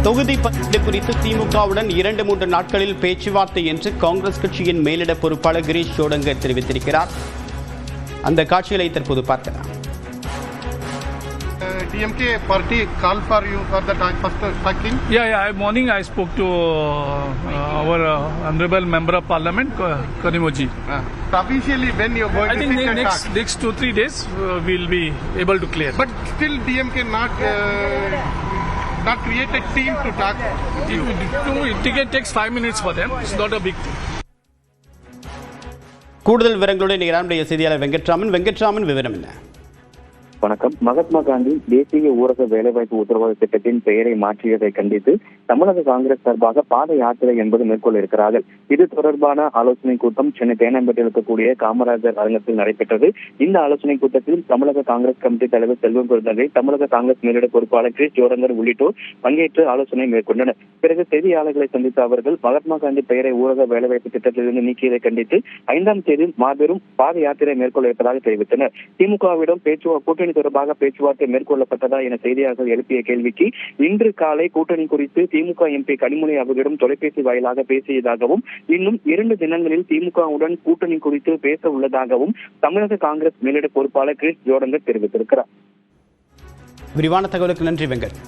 தொகுதி பங்கீடு குறித்து திமுகவுடன் 2-3 நாட்களில் பேச்சுவார்த்தை என்று காங்கிரஸ் கட்சியின் மேலிட பொறுப்பாளர் கிரீஷ் ஜோடங்கர் தெரிவித்திருக்கிறார். அந்த காட்சிகளை தற்போது பார்க்கலாம். DMK party call for you for the first talking. Yeah. Morning I spoke to our honorable member of parliament, Kanimoji. Officially, when you are going I to think sit and next talk? 2-3 days we'll be able to clear. But still DMK not created team to talk with you. It takes 5 minutes for them. It's not a big thing. கூடுதல் விவரங்களுடன் நம்முடைய செய்தியாளர் வெங்கட்ராமன் விவரம் என்ன? வணக்கம். மகாத்மா காந்தி தேசிய ஊரக வேலைவாய்ப்பு உத்தரவாத திட்டத்தின் பெயரை மாற்றியதை கண்டித்து தமிழக காங்கிரஸ் சார்பாக பாத யாத்திரை என்பது மேற்கொள்ள இருக்கிறார்கள். இது தொடர்பான ஆலோசனை கூட்டம் சென்னை தேனாம்பேட்டையில் இருக்கக்கூடிய காமராஜர் அரங்கத்தில் நடைபெற்றது. இந்த ஆலோசனை கூட்டத்தில் தமிழக காங்கிரஸ் கமிட்டி தலைவர் செல்வம் பெருந்தகை, தமிழக காங்கிரஸ் மேலிட பொறுப்பாளர் கிரீஷ் ஜோடங்கர் உள்ளிட்டோர் பங்கேற்று ஆலோசனை மேற்கொண்டனர். பிறகு செய்தியாளர்களை சந்தித்த அவர்கள் மகாத்மா காந்தி பெயரை ஊரக வேலைவாய்ப்பு திட்டத்திலிருந்து நீக்கியதை கண்டித்து 5ஆம் தேதி மாபெரும் பாத யாத்திரை மேற்கொள்ள இருப்பதாக தெரிவித்தனர். திமுகவிடம் கூட்டணி தொடர்பாக பேச்சுவார்த்தை மேற்கொள்ளப்பட்டதா என செய்தியாளர்கள் எழுப்பிய கேள்விக்கு இன்று காலை கூட்டணி குறித்து திமுக எம்பி கனிமொழி அவர்களிடம் தொலைபேசி வாயிலாக பேசியதாகவும் இன்னும் 2 தினங்களில் திமுகவுடன் கூட்டணி குறித்து பேச உள்ளதாகவும் தமிழக காங்கிரஸ் மேலிட பொறுப்பாளர் கிரீஷ் ஜோடங்கர் தெரிவித்திருக்கிறார். விரிவான தகவலுக்கு நன்றி வெங்கட்.